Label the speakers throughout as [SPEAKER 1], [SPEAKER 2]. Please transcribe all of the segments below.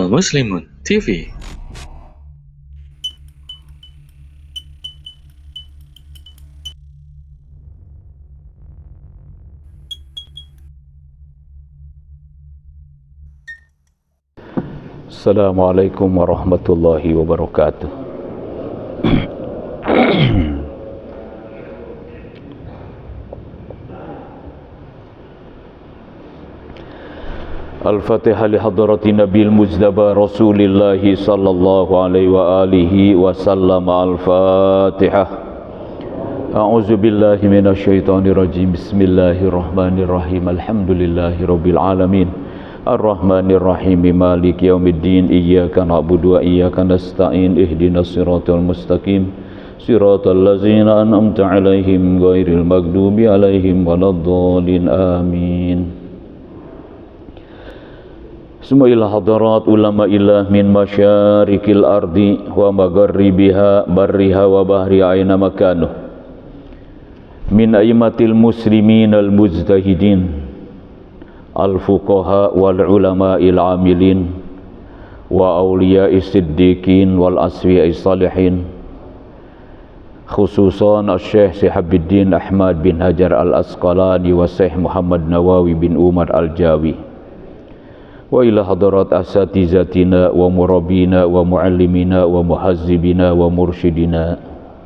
[SPEAKER 1] channel Muslimun TV.
[SPEAKER 2] Assalamualaikum warahmatullahi wabarakatuh. Al-Fatihah li hadrati Nabil Muzdaba Rasulillahi sallallahu alaihi wa alihi wa sallam. Al-Fatihah. A'udzu billahi minasyaitonir rajim. Bismillahirrahmanirrahim. Alhamdulillahi rabbil alamin. Ar-Rahmanir Rahim. Maliki yaumiddin. Iyyaka na'budu wa iyyaka nasta'in. Ihdinas siratal mustaqim. Siratal ladzina an'amta 'alaihim ghairil maghdubi 'alaihim waladdallin. Amin. Semua ila hadarat ulama ilah min masyarikil ardi wa magharibiha barriha wa bahri aina makanuh min aimatil muslimin al mujtahidin al fuqaha wal ulama il amilin wa awliya'is siddiqin wal asfiya'is salihin, khususan al-Syekh Sihabuddin Ahmad bin Hajar al-Asqalani wa Syekh Muhammad Nawawi bin Umar al-Jawi, wa ila hadarat asatizatina wa murabbina wa muallimina wa muhazzibina wa mursyidina,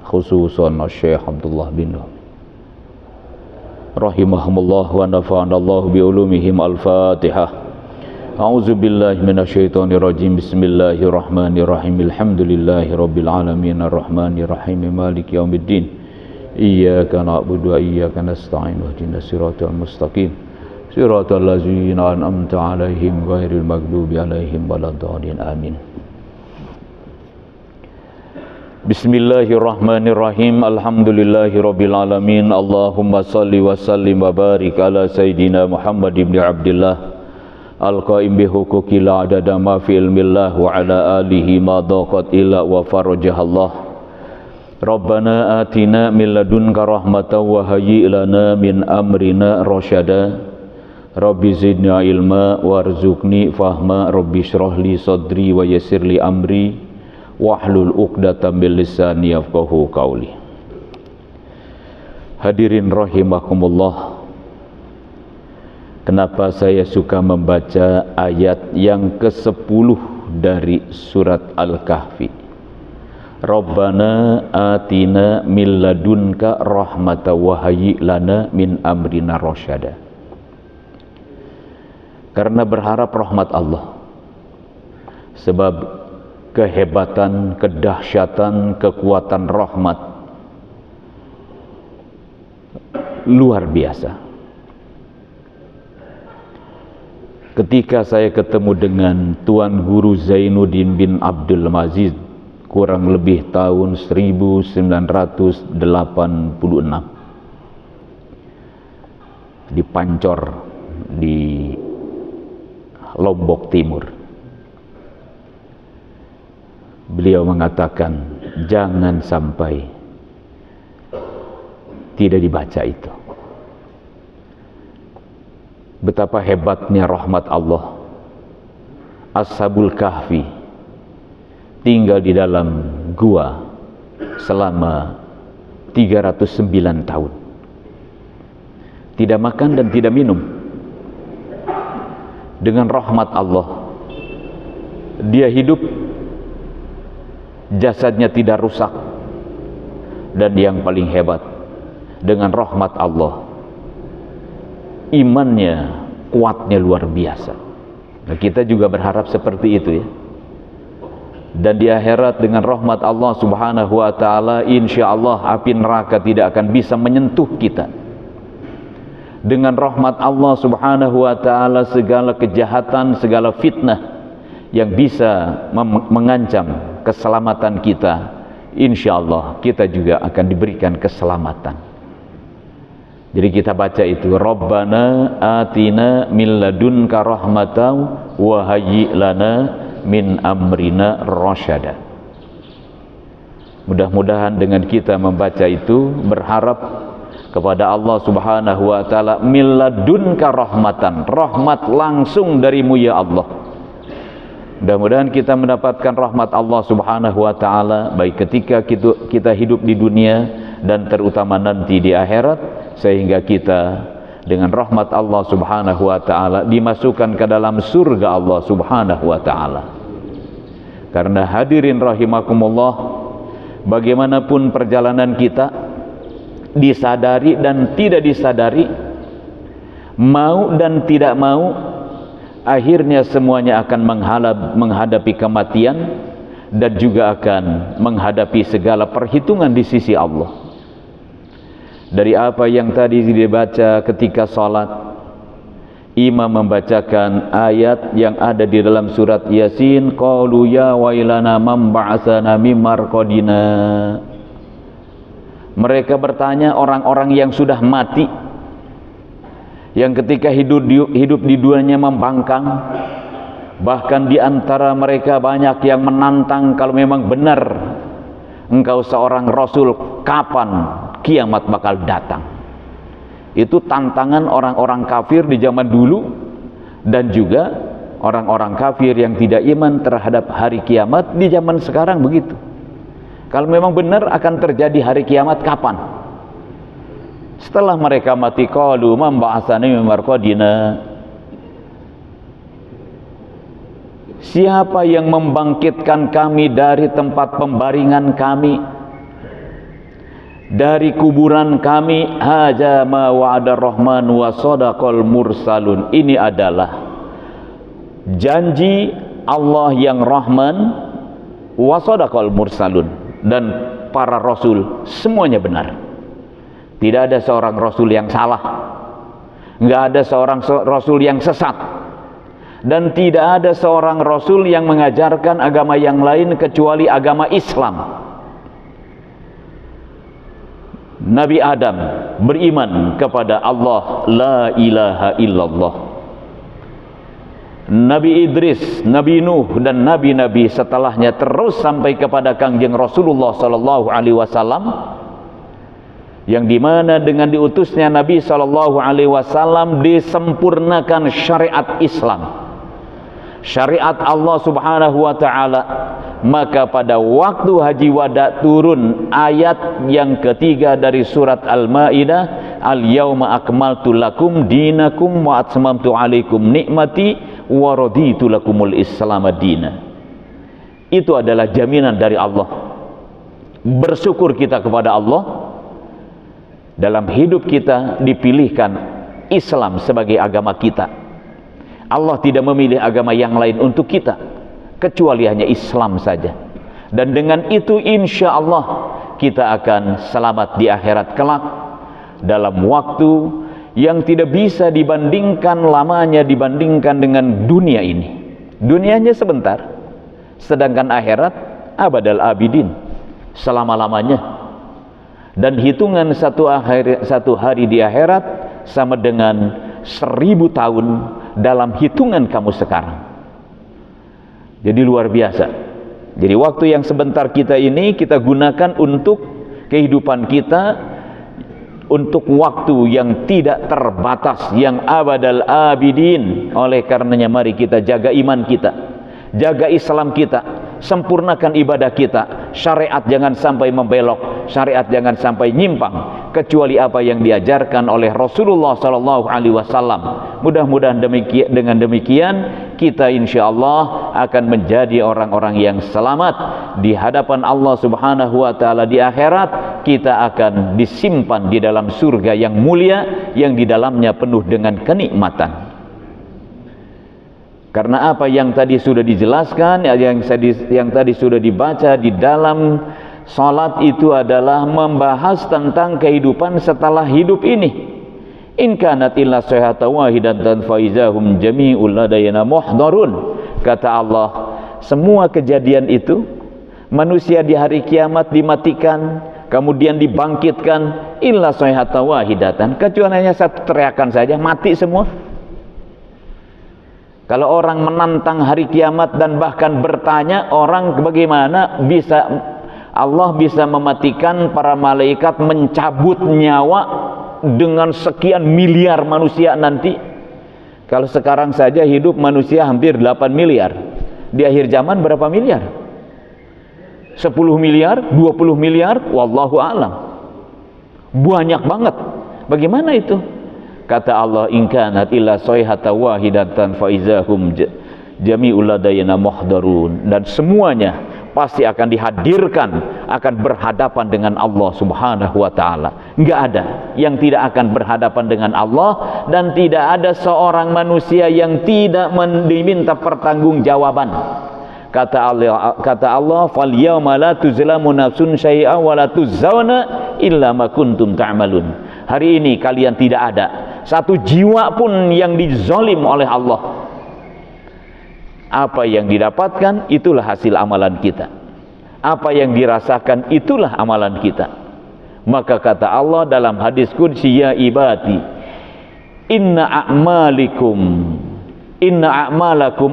[SPEAKER 2] khususan Syekh Abdullah bin rahimahumullah wa nafa'anallahu bi ulumihim. Al-Fatihah. A'udzu billahi minasyaitonir rajim. Bismillahirrahmanirrahim. Alhamdulillahi rabbil alamin arrahmanir rahim maliki yaumiddin. Iyyaka na'budu wa iyyaka nasta'in ihdinas siratal mustaqim. Siratal ladzina an'amta 'alaihim ghairil maghdubi 'alaihim waladdallin. Amin. Bismillahirrahmanirrahim. Alhamdulillahirabbil alamin. Allahumma shalli wa sallim wa barik ala sayidina Muhammad ibn Abdullah al-qaim bi huquqil adada ma fi ilmillah wa ala alihi ma daqat illa wa farajahallah. Rabbana atina min ladunka rahmatan wa hayyi lana min amrina rasyada. Rabbi zidni ilma warzuqni fahma. Rabbi shrah li sadri wa yassir li amri wahlul 'uqdatam min lisani yafqahu qawli. Hadirin rahimakumullah, kenapa saya suka membaca ayat yang ke-10 dari surat Al-Kahfi? Rabbana atina min ladunka rahmatan wa hayyi lana min amrina rasyada. Karena berharap rahmat Allah, sebab kehebatan, kedahsyatan, kekuatan rahmat luar biasa. Ketika saya ketemu dengan Tuan Guru Zainuddin bin Abdul Majid kurang lebih tahun 1986 di Pancor di Lombok Timur, beliau mengatakan jangan sampai tidak dibaca itu. Betapa hebatnya rahmat Allah. Ashabul Kahfi tinggal di dalam gua selama 309 tahun, tidak makan dan tidak minum. Dengan rahmat Allah dia hidup, jasadnya tidak rusak, dan yang paling hebat, dengan rahmat Allah imannya kuatnya luar biasa. Nah, kita juga berharap seperti itu ya. Dan di akhirat dengan rahmat Allah subhanahu wa ta'ala, insyaallah api neraka tidak akan bisa menyentuh kita. Dengan rahmat Allah subhanahu wa ta'ala, segala kejahatan, segala fitnah yang bisa mengancam keselamatan kita, insyaallah kita juga akan diberikan keselamatan. Jadi kita baca itu, Rabbana atina min ladunka rahmatan wa hayyi lana min amrina rasyada. Mudah-mudahan dengan kita membaca itu, berharap kepada Allah subhanahu wa ta'ala, min ladunka rahmatan, rahmat langsung darimu ya Allah. Mudah-mudahan kita mendapatkan rahmat Allah Subhanahu wa taala baik ketika kita hidup di dunia dan terutama nanti di akhirat, sehingga kita dengan rahmat Allah Subhanahu wa taala dimasukkan ke dalam surga Allah Subhanahu wa taala. Karena hadirin rahimakumullah, bagaimanapun perjalanan kita, disadari dan tidak disadari, mau dan tidak mau, akhirnya semuanya akan menghadapi kematian dan juga akan menghadapi segala perhitungan di sisi Allah. Dari apa yang tadi dibaca ketika salat, imam membacakan ayat yang ada di dalam surat Yasin, qalu ya wailana man ba'atsana mim marqadina. Mereka bertanya, orang-orang yang sudah mati, yang ketika hidup di dunianya membangkang, bahkan di antara mereka banyak yang menantang kalau memang benar engkau seorang rasul, kapan kiamat bakal datang. Itu tantangan orang-orang kafir di zaman dulu dan juga orang-orang kafir yang tidak iman terhadap hari kiamat di zaman sekarang begitu. Kalau memang benar akan terjadi hari kiamat, kapan? Setelah mereka mati, qalu man ba'atsana mim marqadina. Siapa yang membangkitkan kami dari tempat pembaringan kami, dari kuburan kami? Hadza ma wa'ada rahman wa sadaqal mursalun. Ini adalah janji Allah yang Rahman, wa sadaqal mursalun, dan para rasul semuanya benar. Tidak ada seorang rasul yang salah, nggak ada seorang rasul yang sesat, dan tidak ada seorang rasul yang mengajarkan agama yang lain kecuali agama Islam. Nabi Adam beriman kepada Allah, la ilaha illallah. Nabi Idris, Nabi Nuh, dan nabi-nabi setelahnya terus sampai kepada Kangjeng Rasulullah sallallahu alaihi wasallam, yang dimana dengan diutusnya Nabi sallallahu alaihi wasallam disempurnakan syariat Islam, syariat Allah Subhanahu wa taala. Maka pada waktu haji wada turun ayat yang ketiga dari surat Al-Maidah, al-yauma akmaltu lakum dinakum wa atmamtu alaikum nikmati wa raditu lakumul islam madina. Itu adalah jaminan dari Allah. Bersyukur kita kepada Allah, dalam hidup kita dipilihkan Islam sebagai agama kita. Allah tidak memilih agama yang lain untuk kita kecuali hanya Islam saja. Dan dengan itu insya Allah kita akan selamat di akhirat kelak, dalam waktu yang tidak bisa dibandingkan lamanya dibandingkan dengan dunia ini. Dunianya sebentar, sedangkan akhirat abadal abidin, selama-lamanya. Dan hitungan satu hari di akhirat sama dengan 1000 tahun dalam hitungan kamu sekarang. Jadi luar biasa. Jadi waktu yang sebentar kita ini kita gunakan untuk kehidupan kita, untuk waktu yang tidak terbatas, yang abadal abidin. Oleh karenanya mari kita jaga iman kita, jaga Islam kita, sempurnakan ibadah kita. Syariat jangan sampai membelok, syariat jangan sampai nyimpang kecuali apa yang diajarkan oleh Rasulullah sallallahu alaihi wasallam. Mudah-mudahan dengan demikian kita insyaallah akan menjadi orang-orang yang selamat di hadapan Allah Subhanahu wa taala di akhirat. Kita akan disimpan di dalam surga yang mulia, yang di dalamnya penuh dengan kenikmatan. Karena apa yang tadi sudah dijelaskan, yang tadi sudah dibaca di dalam salat itu adalah membahas tentang kehidupan setelah hidup ini. In kanat illa sayhata wahidatan faizahum jami'ul ladayna muhdharun. Kata Allah, semua kejadian itu, manusia di hari kiamat dimatikan, kemudian dibangkitkan, illa sayhata wahidatan, kecuali hanya satu teriakan saja, mati semua. Kalau orang menantang hari kiamat dan bahkan bertanya, orang bagaimana bisa Allah bisa mematikan para malaikat, mencabut nyawa dengan sekian miliar manusia nanti? Kalau sekarang saja hidup manusia hampir 8 miliar. Di akhir zaman berapa miliar? 10 miliar, 20 miliar, wallahu a'lam. Banyak banget. Bagaimana itu? Kata Allah, in kanat illa sayhatan wahidatan fa izahum jami'ul ladayna muhdarun. Dan semuanya pasti akan dihadirkan, akan berhadapan dengan Allah Subhanahu wa taala. Enggak ada yang tidak akan berhadapan dengan Allah, dan tidak ada seorang manusia yang tidak diminta pertanggungjawaban. Kata Allah, fal yauma la tuzlamu nafsun syai'a wa la tuzzauna illa ma kuntum ta'malun. Hari ini kalian tidak ada satu jiwa pun yang dizalim oleh Allah. Apa yang didapatkan itulah hasil amalan kita. Apa yang dirasakan itulah amalan kita. Maka kata Allah dalam hadis qudsi, ya ibadi inna a'malakum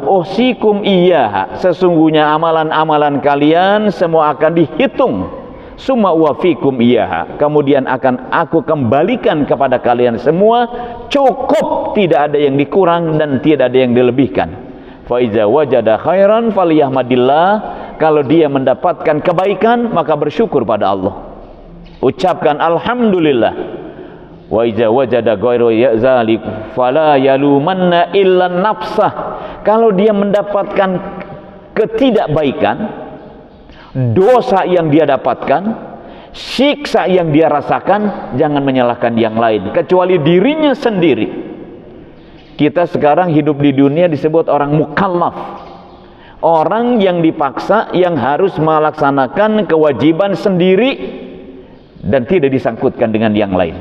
[SPEAKER 2] uhsikum iyyaha. Sesungguhnya amalan-amalan kalian semua akan dihitung. Summa wafikum iyyaha. Kemudian akan aku kembalikan kepada kalian semua cukup, tidak ada yang dikurang dan tidak ada yang dilebihkan. Fa iza wajada khairan falyahmadillah. Kalau dia mendapatkan kebaikan maka bersyukur pada Allah. Ucapkan alhamdulillah. Wa iza wajada ghairu yazalik fala yalumanna illa nafsah. Kalau dia mendapatkan ketidakbaikan, dosa yang dia dapatkan, siksa yang dia rasakan, jangan menyalahkan yang lain kecuali dirinya sendiri. Kita sekarang hidup di dunia disebut orang mukallaf, orang yang dipaksa, yang harus melaksanakan kewajiban sendiri dan tidak disangkutkan dengan yang lain.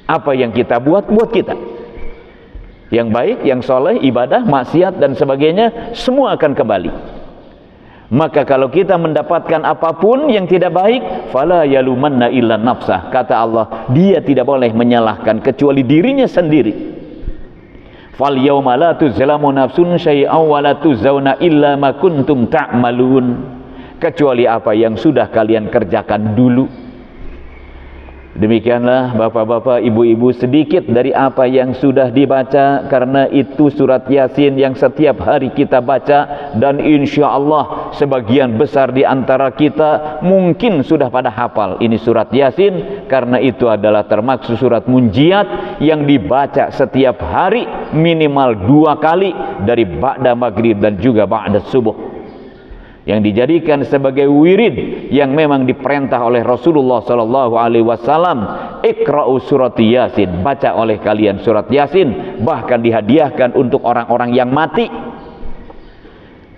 [SPEAKER 2] Apa yang kita buat kita. Yang baik, yang soleh, ibadah, maksiat dan sebagainya, semua akan kembali. Maka kalau kita mendapatkan apapun yang tidak baik, fala yalumanna illa nafsah. Kata Allah, dia tidak boleh menyalahkan kecuali dirinya sendiri. Fal yauma la tuzlamu nafsun syai'an wa la tuzzauna illa ma kuntum ta'malun. Kecuali apa yang sudah kalian kerjakan dulu. Demikianlah bapak-bapak, ibu-ibu, sedikit dari apa yang sudah dibaca. Karena itu surat Yasin yang setiap hari kita baca, dan insya Allah sebagian besar di antara kita mungkin sudah pada hafal ini surat Yasin. Karena itu adalah termasuk surat munjiat yang dibaca setiap hari minimal 2 kali, dari ba'da maghrib dan juga ba'da subuh, yang dijadikan sebagai wirid yang memang diperintah oleh Rasulullah sallallahu alaihi wasallam. Iqra'u surat Yasin, baca oleh kalian surat Yasin, bahkan dihadiahkan untuk orang-orang yang mati.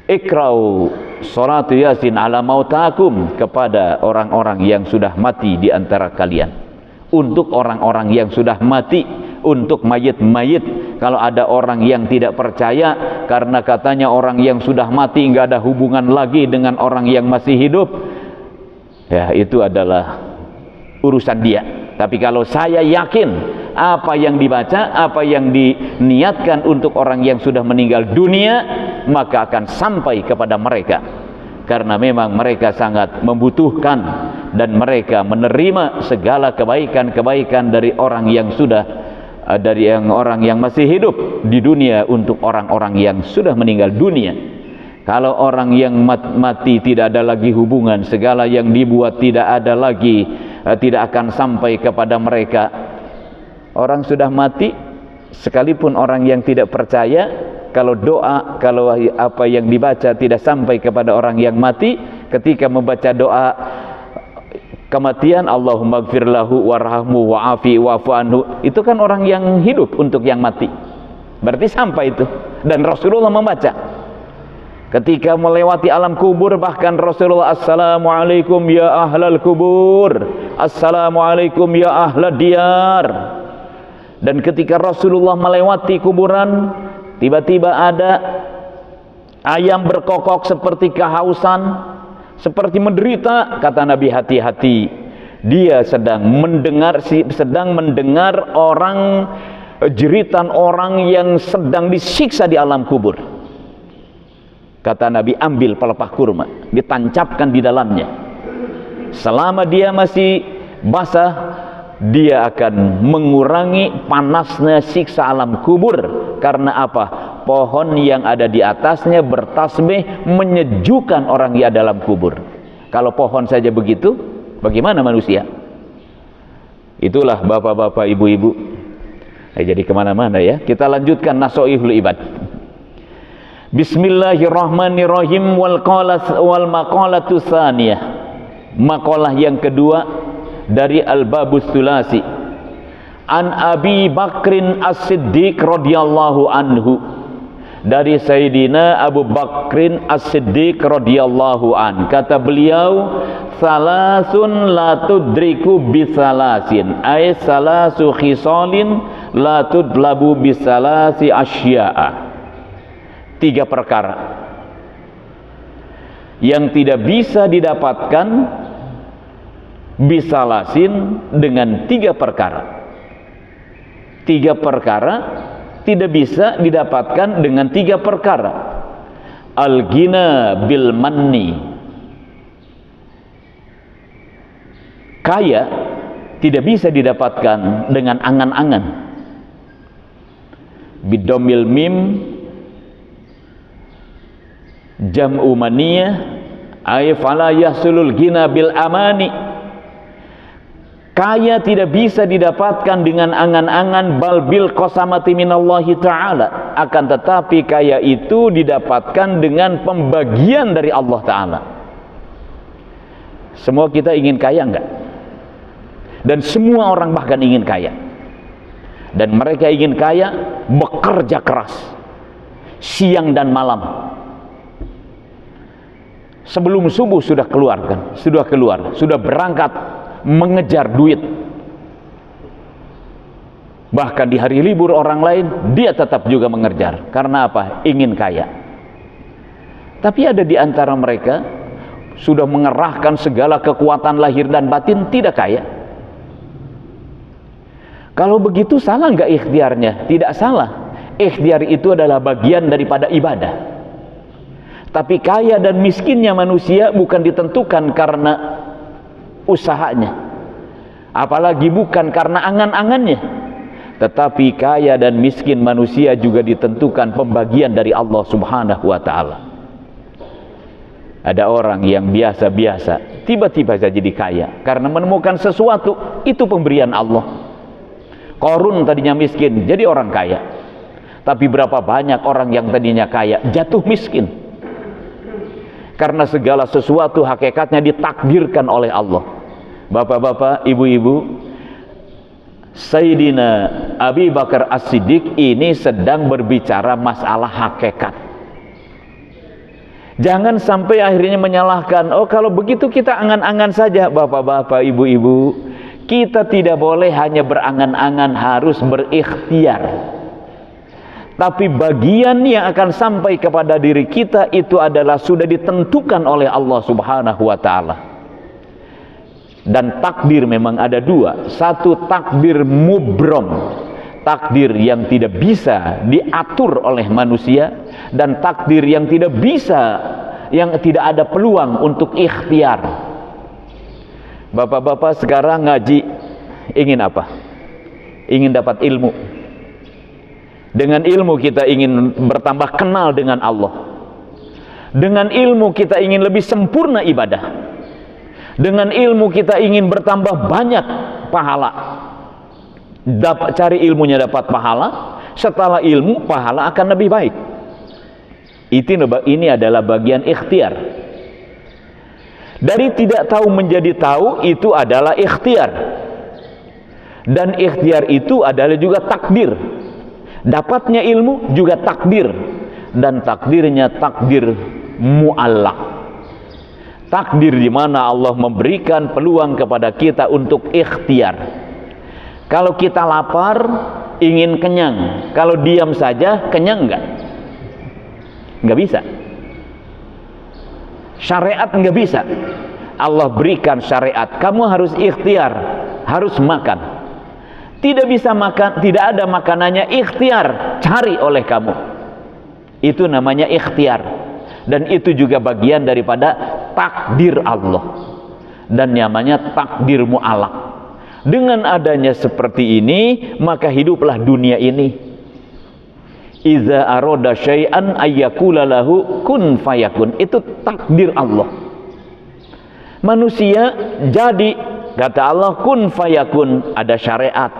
[SPEAKER 2] Iqra'u surat Yasin ala mautakum, kepada orang-orang yang sudah mati di antara kalian. Untuk orang-orang yang sudah mati, untuk mayit-mayit. Kalau ada orang yang tidak percaya karena katanya orang yang sudah mati nggak ada hubungan lagi dengan orang yang masih hidup, ya itu adalah urusan dia. Tapi kalau saya yakin apa yang dibaca, apa yang diniatkan untuk orang yang sudah meninggal dunia, maka akan sampai kepada mereka. Karena memang mereka sangat membutuhkan dan mereka menerima segala kebaikan-kebaikan dari orang yang sudah, dari orang yang masih hidup di dunia untuk orang-orang yang sudah meninggal dunia. Kalau orang yang mati tidak ada lagi hubungan, segala yang dibuat tidak ada lagi, tidak akan sampai kepada mereka. Orang sudah mati, sekalipun orang yang tidak percaya, kalau doa, kalau apa yang dibaca tidak sampai kepada orang yang mati, ketika membaca doa kematian, Allahumma gfir lahu warhamhu wa'afi wa'fu anhu, itu kan orang yang hidup untuk yang mati, berarti sampai itu. Dan Rasulullah membaca ketika melewati alam kubur, bahkan Rasulullah, assalamualaikum ya ahlal kubur, assalamualaikum ya ahlad diyar. Dan ketika Rasulullah melewati kuburan, tiba-tiba ada ayam berkokok seperti kehausan, seperti menderita. Kata Nabi, hati-hati, dia sedang mendengar orang, jeritan orang yang sedang disiksa di alam kubur. Kata Nabi, ambil pelepah kurma, ditancapkan di dalamnya. Selama dia masih basah, dia akan mengurangi panasnya siksa alam kubur. Karena apa? pohon yang ada di atasnya bertasbih, menyejukkan orang yang dalam kubur. Kalau pohon saja begitu, bagaimana manusia? Itulah bapak-bapak, ibu-ibu. Jadi kemana-mana ya. Kita lanjutkan Nasoihul Ibad. Bismillahirrahmanirrahim. Wal maqalatu tsaniyah. Maqalah yang kedua dari Al-Babus Tsulasi. An Abi Bakrin As-Siddiq radhiyallahu anhu. Dari Sayyidina Abu Bakrin As-Siddiq radhiyallahu an. Kata beliau, salasun la tudriku bisalasin, ay salasu khisalin la tudlabu bisalasi asya'a. 3 perkara yang tidak bisa didapatkan bisalasin dengan 3 perkara. 3 perkara tidak bisa didapatkan dengan 3 perkara. Al-ghina bil manni. Kaya tidak bisa didapatkan dengan angan-angan. Bidomil mim jam'u maniyah ay fala yahsulul ghina bil amani. Kaya tidak bisa didapatkan dengan angan-angan, bal bil qasamati minallahi ta'ala. Akan tetapi kaya itu didapatkan dengan pembagian dari Allah Ta'ala. Semua kita ingin kaya enggak? Dan semua orang bahkan ingin kaya. Dan mereka ingin kaya bekerja keras siang dan malam. Sebelum subuh sudah keluar, sudah berangkat mengejar duit. Bahkan di hari libur orang lain dia tetap juga mengejar. Karena apa? Ingin kaya. Tapi ada di antara mereka sudah mengerahkan segala kekuatan lahir dan batin, tidak kaya. Kalau begitu salah nggak ikhtiarnya? Tidak salah. Ikhtiar itu adalah bagian daripada ibadah. Tapi kaya dan miskinnya manusia bukan ditentukan karena usahanya, apalagi bukan karena angan-angannya, tetapi kaya dan miskin manusia juga ditentukan pembagian dari Allah Subhanahu wa ta'ala. Ada orang yang biasa-biasa tiba-tiba saja jadi kaya karena menemukan sesuatu, itu pemberian Allah. Qarun tadinya miskin jadi orang kaya. Tapi berapa banyak orang yang tadinya kaya jatuh miskin karena segala sesuatu hakikatnya ditakdirkan oleh Allah. Bapak-bapak, ibu-ibu, Sayyidina Abi Bakar As-Siddiq ini sedang berbicara masalah hakikat. Jangan sampai akhirnya menyalahkan, oh kalau begitu kita angan-angan saja. Bapak-bapak, ibu-ibu, kita tidak boleh hanya berangan-angan, harus berikhtiar. Tapi bagian yang akan sampai kepada diri kita itu adalah sudah ditentukan oleh Allah Subhanahu wa ta'ala. Dan takdir memang ada 2. Satu takdir mubrom, takdir yang tidak bisa diatur oleh manusia, dan takdir yang tidak bisa, yang tidak ada peluang untuk ikhtiar. Bapak-bapak sekarang ngaji ingin apa? Ingin dapat ilmu. Dengan ilmu kita ingin bertambah kenal dengan Allah. Dengan ilmu kita ingin lebih sempurna ibadah. Dengan ilmu kita ingin bertambah banyak pahala. Cari ilmunya dapat pahala, setelah ilmu pahala akan lebih baik. Ini adalah bagian ikhtiar. Dari tidak tahu menjadi tahu itu adalah ikhtiar. Dan ikhtiar itu adalah juga takdir. Dapatnya ilmu juga takdir. Dan takdirnya takdir mu'allaq. Takdir di mana Allah memberikan peluang kepada kita untuk ikhtiar. Kalau kita lapar, ingin kenyang. Kalau diam saja, kenyang enggak? Enggak bisa. Syariat enggak bisa. Allah berikan syariat, kamu harus ikhtiar, harus makan. Tidak bisa makan, tidak ada makanannya, ikhtiar, cari oleh kamu. Itu namanya ikhtiar. Dan itu juga bagian daripada takdir Allah. Dan namanya takdir mu'allaq. Dengan adanya seperti ini, maka hiduplah dunia ini. Iza aroda syai'an ayyakula lahu kun fayakun. Itu takdir Allah. Manusia jadi, kata Allah, kun fayakun. Ada syariat,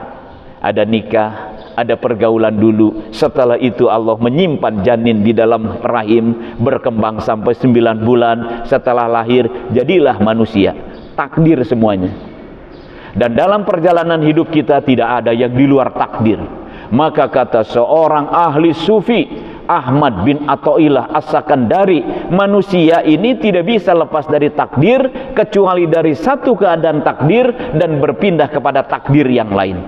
[SPEAKER 2] ada nikah, ada pergaulan dulu. Setelah itu Allah menyimpan janin di dalam rahim, berkembang sampai 9 bulan. Setelah lahir, jadilah manusia. Takdir semuanya. Dan dalam perjalanan hidup kita tidak ada yang di luar takdir. Maka kata seorang ahli sufi, Ahmad bin Athaillah As-Sakandari, manusia ini tidak bisa lepas dari takdir kecuali dari satu keadaan takdir dan berpindah kepada takdir yang lain.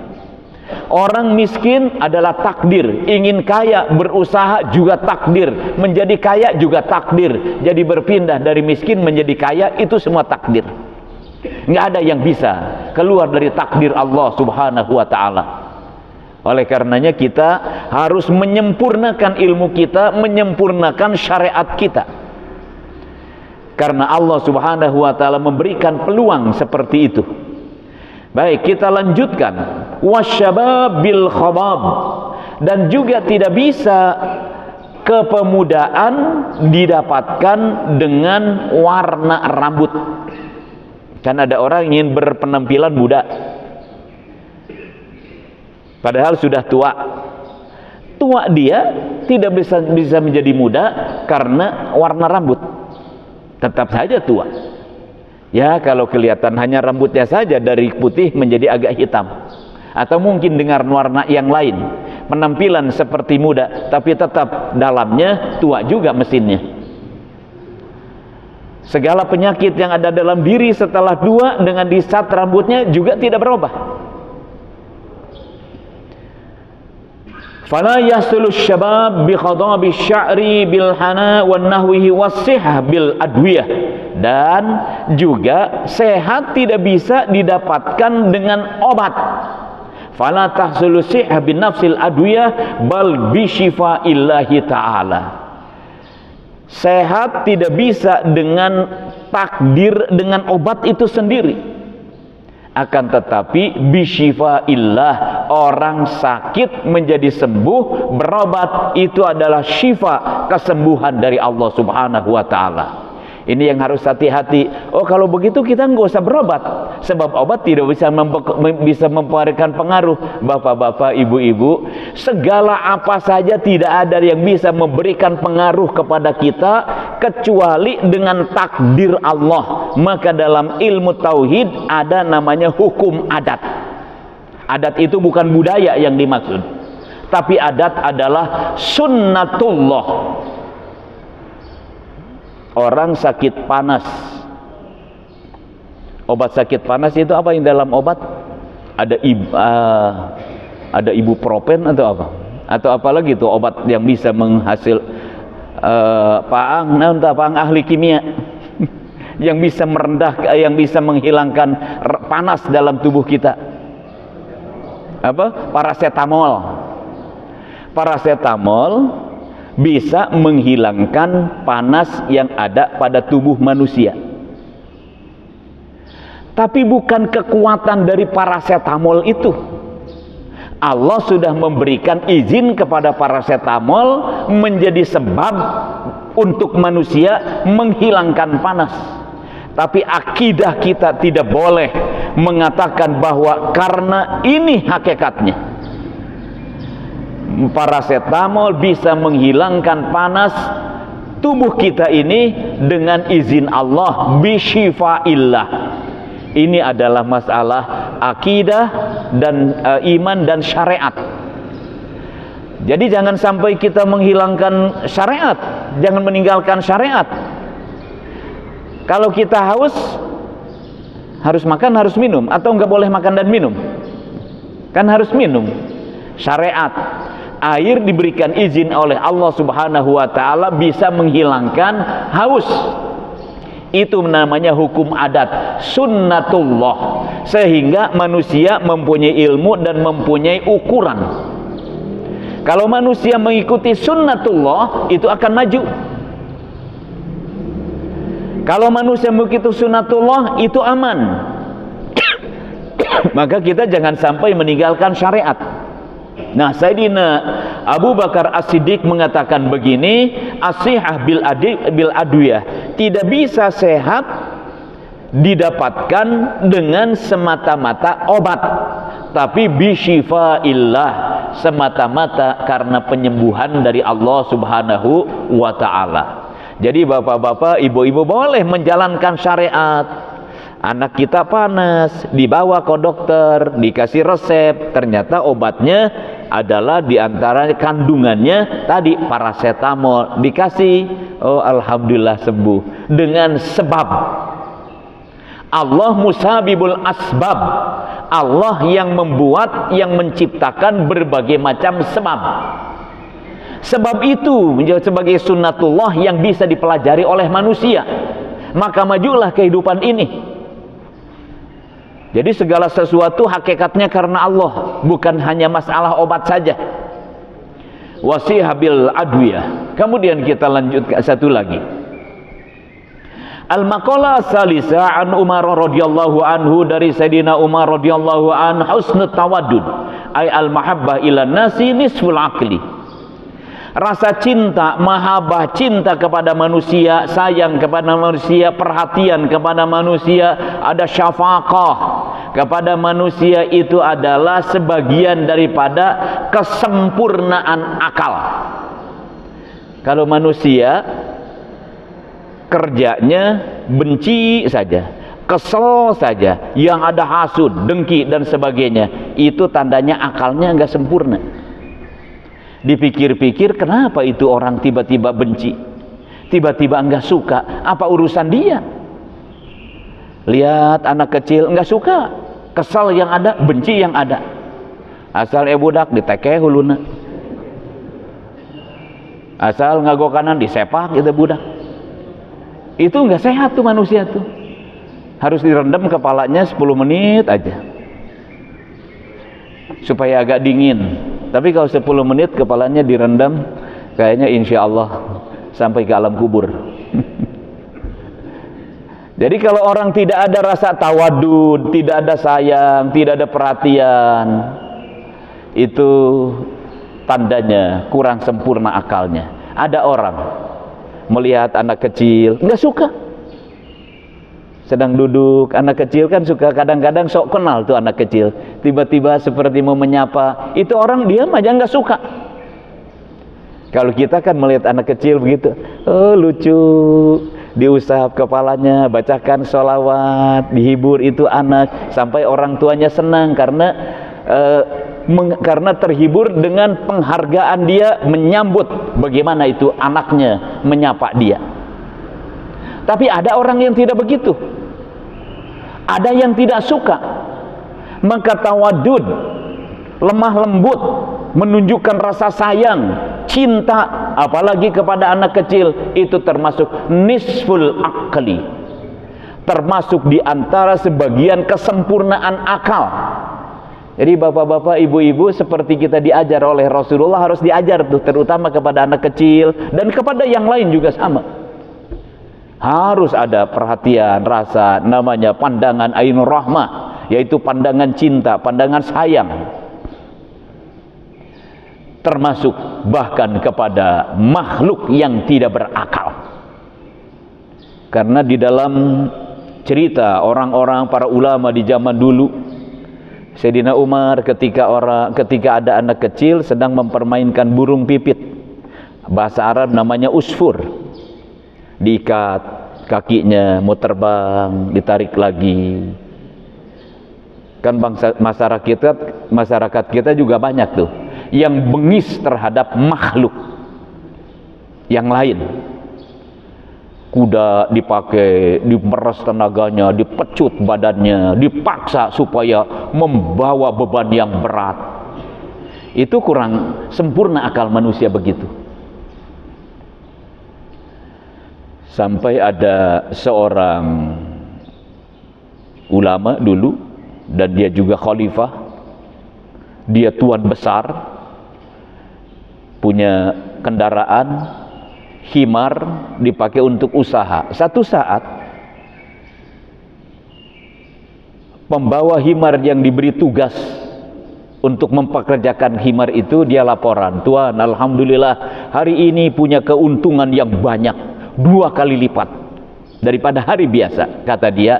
[SPEAKER 2] Orang miskin adalah takdir, ingin kaya, berusaha juga takdir, menjadi kaya juga takdir. Jadi berpindah dari miskin menjadi kaya, itu semua takdir. Nggak ada yang bisa keluar dari takdir Allah Subhanahu wa ta'ala. Oleh karenanya kita harus menyempurnakan ilmu kita, menyempurnakan syariat kita. Karena Allah Subhanahu wa ta'ala memberikan peluang seperti itu. Baik, kita lanjutkan. Wasyababil khabab. Dan juga tidak bisa kepemudaan didapatkan dengan warna rambut. Kan ada orang ingin berpenampilan muda, padahal sudah tua. Tua dia tidak bisa menjadi muda karena warna rambut. Tetap saja tua. Ya, kalau kelihatan hanya rambutnya saja dari putih menjadi agak hitam, atau mungkin dengan warna yang lain, penampilan seperti muda tapi tetap dalamnya tua juga mesinnya. Segala penyakit yang ada dalam diri setelah tua dengan disat rambutnya juga tidak berubah. Fala yasulu syabab bi khadabi sya'ri bil hana wan nahwihi was-sihah bil adwiyah. Dan juga sehat tidak bisa didapatkan dengan obat. Fala tahsulu sihah bin nafsil adwiyah bal bi syifaillahi ta'ala. Sehat tidak bisa dengan takdir, dengan obat itu sendiri. Akan tetapi bisyifaillah, orang sakit menjadi sembuh, berobat, itu adalah syifa, kesembuhan dari Allah Subhanahu wa ta'ala. Ini yang harus hati-hati. Oh, kalau begitu kita nggak usah berobat, sebab obat tidak bisa memberikan pengaruh. Bapak-bapak, ibu-ibu, segala apa saja tidak ada yang bisa memberikan pengaruh kepada kita kecuali dengan takdir Allah. Maka dalam ilmu tauhid ada namanya hukum adat. Adat itu bukan budaya yang dimaksud, tapi adat adalah sunnatullah. Orang sakit panas, obat sakit panas itu apa yang dalam obat? Ada ibuprofen atau apa? Atau apalagi itu obat yang bisa menghasil paang ahli kimia yang bisa merendahkan, yang bisa menghilangkan panas dalam tubuh kita. Apa? Paracetamol. Paracetamol bisa menghilangkan panas yang ada pada tubuh manusia. Tapi bukan kekuatan dari paracetamol itu. Allah sudah memberikan izin kepada paracetamol menjadi sebab untuk manusia menghilangkan panas. Tapi akidah kita tidak boleh mengatakan bahwa karena ini hakikatnya paracetamol bisa menghilangkan panas tubuh kita ini dengan izin Allah, bisyifaillah. Ini adalah masalah akidah dan iman dan syariat. Jadi jangan sampai kita menghilangkan syariat, jangan meninggalkan syariat. Kalau kita haus, harus makan, harus minum, atau nggak boleh makan dan minum? Kan harus minum. Syariat, air diberikan izin oleh Allah Subhanahu wa ta'ala bisa menghilangkan haus. Itu namanya hukum adat, sunnatullah. Sehingga manusia mempunyai ilmu dan mempunyai ukuran. Kalau manusia mengikuti sunnatullah, itu akan maju. Kalau manusia mengikuti sunnatullah, itu aman. Maka kita jangan sampai meninggalkan syariat. Nah, Sayyidina Abu Bakar As-Siddiq mengatakan begini, as-sihah bil adwiyah, tidak bisa sehat didapatkan dengan semata-mata obat, tapi bisyifaillah, semata-mata karena penyembuhan dari Allah Subhanahu wa ta'ala. Jadi bapak-bapak, ibu-ibu boleh menjalankan syariat. Anak kita panas, dibawa ke dokter, dikasih resep, ternyata obatnya adalah diantara kandungannya tadi paracetamol, dikasih, oh alhamdulillah sembuh. Dengan sebab Allah musabibul asbab, Allah yang membuat, yang menciptakan berbagai macam sebab. Sebab itu sebagai sunnatullah yang bisa dipelajari oleh manusia, maka majulah kehidupan ini. Jadi segala sesuatu hakikatnya karena Allah, bukan hanya masalah obat saja. Wasihabil adwiyah. Kemudian kita lanjut ke satu lagi. Al-maqalah salisa an Umar radhiyallahu anhu, dari Sayyidina Umar radhiyallahu an, husnut tawaddud ay al-mahabbah ila nasi nisful aqli. Rasa cinta, mahabbah, cinta kepada manusia, sayang kepada manusia, perhatian kepada manusia, ada syafaqah kepada manusia, itu adalah sebagian daripada kesempurnaan akal. Kalau manusia kerjanya benci saja, kesel saja, yang ada hasud, dengki dan sebagainya, itu tandanya akalnya enggak sempurna. Dipikir-pikir, kenapa itu orang tiba-tiba benci, tiba-tiba enggak suka, apa urusan dia? Lihat anak kecil enggak suka, kesal yang ada, benci yang ada, asal budak ditekeh huluna, asal ngagokanan disepak gitu budak. Itu enggak sehat tuh manusia tuh. Harus direndam kepalanya 10 menit aja supaya agak dingin. Tapi kalau 10 menit kepalanya direndam, kayaknya insya Allah sampai ke alam kubur. Jadi kalau orang tidak ada rasa tawadud, tidak ada sayang, tidak ada perhatian, itu tandanya kurang sempurna akalnya. Ada orang melihat anak kecil nggak suka, sedang duduk, anak kecil kan suka kadang-kadang sok kenal tuh anak kecil, tiba-tiba seperti mau menyapa, itu orang diam aja nggak suka. Kalau kita kan melihat anak kecil begitu, oh lucu, diusap kepalanya, bacakan sholawat, dihibur itu anak, sampai orang tuanya senang karena terhibur dengan penghargaan dia, menyambut bagaimana itu anaknya menyapa dia. Tapi ada orang yang tidak begitu, ada yang tidak suka. Maka tawadud, lemah lembut, menunjukkan rasa sayang, cinta, apalagi kepada anak kecil, itu termasuk nisful akli, termasuk diantara sebagian kesempurnaan akal. Jadi bapak-bapak, ibu-ibu, seperti kita diajar oleh Rasulullah, harus diajar tuh, terutama kepada anak kecil dan kepada yang lain juga sama. Harus ada perhatian, rasa, namanya pandangan ainur rahmah, yaitu pandangan cinta, pandangan sayang, termasuk bahkan kepada makhluk yang tidak berakal. Karena di dalam cerita orang-orang para ulama di zaman dulu, Sayyidina Umar ketika ada anak kecil sedang mempermainkan burung pipit, bahasa Arab namanya usfur, diikat kakinya, mau terbang, ditarik lagi. Kan masyarakat kita juga banyak tuh yang bengis terhadap makhluk yang lain. Kuda dipakai, dimeres tenaganya, dipecut badannya, dipaksa supaya membawa beban yang berat. Itu kurang sempurna akal manusia begitu. Sampai ada seorang ulama dulu, dan dia juga khalifah, dia tuan besar, punya kendaraan himar, dipakai untuk usaha. Satu saat pembawa himar yang diberi tugas untuk mempekerjakan himar itu, dia laporan, "Tuan, alhamdulillah hari ini punya keuntungan yang banyak, 2 kali lipat daripada hari biasa." Kata dia,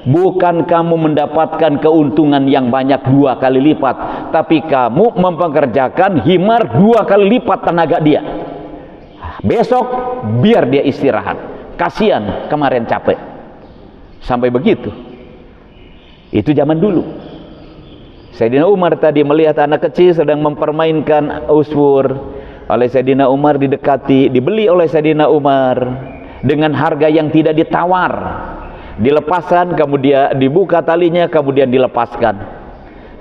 [SPEAKER 2] "Bukan kamu mendapatkan keuntungan yang banyak 2 kali lipat, tapi kamu mempekerjakan himar 2 kali lipat tenaga dia. Besok biar dia istirahat, kasihan kemarin capek." Sampai begitu. Itu zaman dulu. Sayyidina Umar tadi melihat anak kecil sedang mempermainkan usfur. Oleh Sayyidina Umar didekati, dibeli oleh Sayyidina Umar dengan harga yang tidak ditawar. Dilepaskan, kemudian dibuka talinya, kemudian dilepaskan.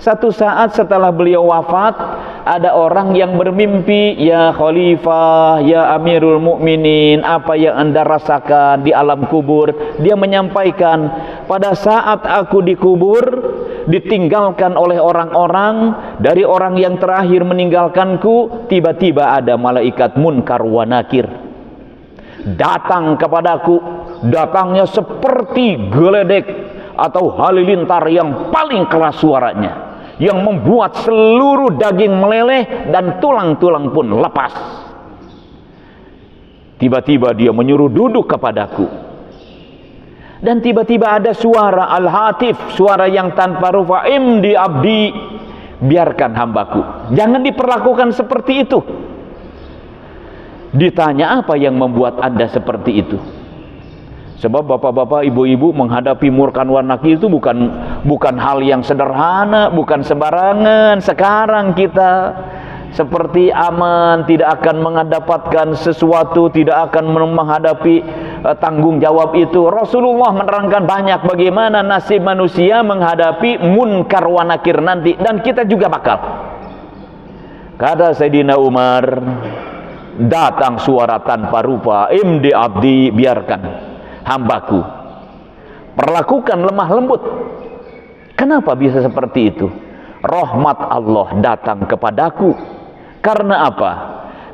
[SPEAKER 2] Satu saat setelah beliau wafat, ada orang yang bermimpi, "Ya Khalifah, ya Amirul Mukminin, apa yang Anda rasakan di alam kubur?" Dia menyampaikan, "Pada saat aku dikubur, ditinggalkan oleh orang-orang, dari orang yang terakhir meninggalkanku, tiba-tiba ada malaikat Munkar wa Nakir datang kepadaku. Datangnya seperti geledek atau halilintar yang paling keras suaranya, yang membuat seluruh daging meleleh dan tulang-tulang pun lepas. Tiba-tiba dia menyuruh duduk kepadaku. Dan tiba-tiba ada suara al-hatif, suara yang tanpa rufa, imdi abdi, biarkan hambaku, jangan diperlakukan seperti itu." Ditanya, "Apa yang membuat Anda seperti itu?" Sebab bapak-bapak, ibu-ibu, menghadapi Munkar wa Nakir itu bukan hal yang sederhana, bukan sembarangan. Sekarang kita seperti aman, tidak akan mendapatkan sesuatu, tidak akan menghadapi tanggung jawab itu. Rasulullah menerangkan banyak bagaimana nasib manusia menghadapi Munkar wa Nakir nanti, dan kita juga bakal. Kata Sayyidina Umar, datang suara tanpa rupa, "Imdi abdi, biarkan hambaku, perlakukan lemah lembut." Kenapa bisa seperti itu? Rahmat Allah datang kepadaku. Karena apa?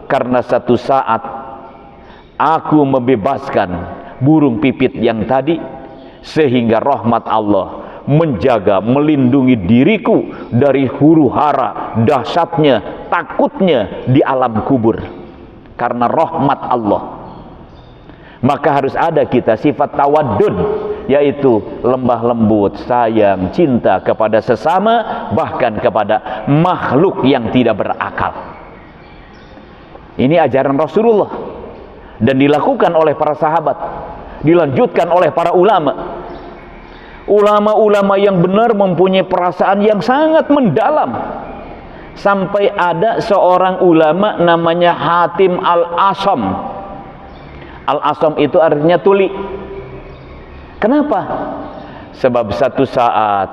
[SPEAKER 2] Karena satu saat aku membebaskan burung pipit yang tadi, sehingga rahmat Allah menjaga, melindungi diriku dari huru hara, dahsyatnya, takutnya di alam kubur. Karena rahmat Allah, maka harus ada kita sifat tawaddud, yaitu lemah lembut, sayang, cinta kepada sesama, bahkan kepada makhluk yang tidak berakal. Ini ajaran Rasulullah dan dilakukan oleh para sahabat, dilanjutkan oleh para ulama. Ulama-ulama yang benar mempunyai perasaan yang sangat mendalam. Sampai ada seorang ulama namanya Hatim Al-Asam. Al-Asam itu artinya tuli. Kenapa? Sebab satu saat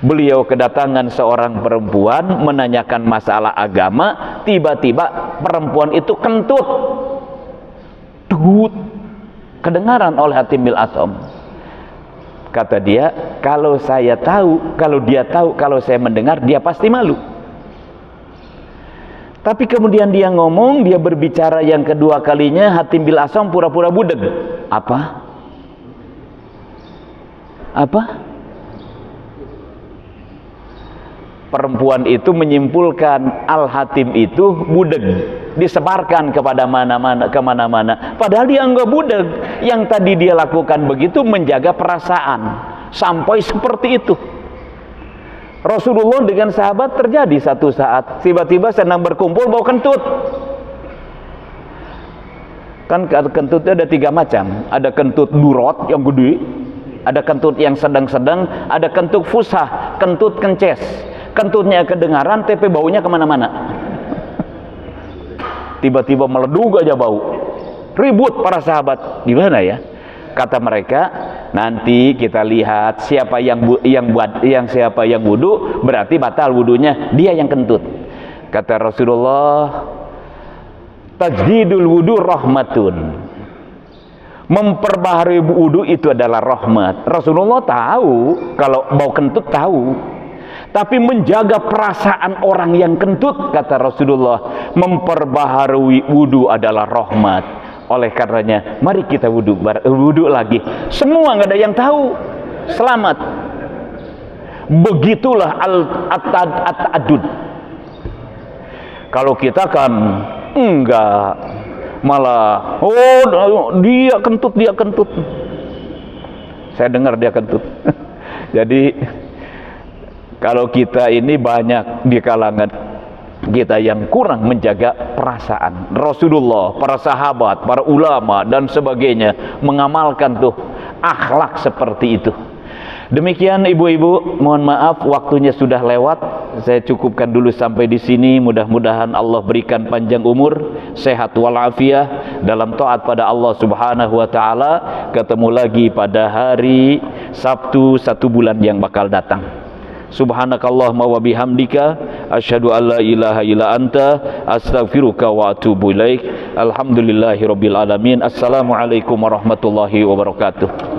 [SPEAKER 2] beliau kedatangan seorang perempuan menanyakan masalah agama. Tiba-tiba perempuan itu kentut. Tut. Kedengaran oleh Hatim Al-Asam. Kata dia, kalau saya tahu, kalau dia tahu, kalau saya mendengar, dia pasti malu. Tapi kemudian dia ngomong, dia berbicara yang kedua kalinya, Hatim bil Asam pura-pura budeg. Apa? Perempuan itu menyimpulkan Al-Hatim itu budeg, disebarkan kepada kemana-mana. Padahal dia enggak budeg. Yang tadi dia lakukan begitu menjaga perasaan. Sampai seperti itu. Rasulullah dengan sahabat terjadi satu saat, tiba-tiba sedang berkumpul bau kentut. Kan kentutnya ada 3 macam. Ada kentut durot yang gede, ada kentut yang sedang-sedang, ada kentut fusah, kentut kences. Kentutnya kedengaran, tapi baunya kemana-mana. Tiba-tiba meledug aja bau. Ribut para sahabat. Gimana ya? Kata mereka, nanti kita lihat siapa yang wudu, berarti batal wudunya, dia yang kentut. Kata Rasulullah, tajdidul wudu rahmatun. Memperbaharui wudu itu adalah rahmat. Rasulullah tahu kalau bau kentut, tahu. Tapi menjaga perasaan orang yang kentut, kata Rasulullah, memperbaharui wudu adalah rahmat. Oleh karenanya, mari kita wudu lagi. Semua nggak ada yang tahu, selamat. Begitulah at-ta'addud. Kalau kita kan enggak, malah dia kentut. Saya dengar dia kentut. Jadi kalau kita ini banyak di kalangan kita yang kurang menjaga perasaan. Rasulullah, para sahabat, para ulama dan sebagainya mengamalkan tuh akhlak seperti itu. Demikian ibu-ibu, mohon maaf waktunya sudah lewat. Saya cukupkan dulu sampai di sini. Mudah-mudahan Allah berikan panjang umur, sehat walafiat dalam taat pada Allah Subhanahu wa taala. Ketemu lagi pada hari Sabtu 1 bulan yang bakal datang. Subhanakallahumma wa bihamdika asyhadu an la ilaha illa anta astaghfiruka wa atubu ilaik. Alhamdulillahirabbil alamin. Assalamualaikum warahmatullahi wabarakatuh.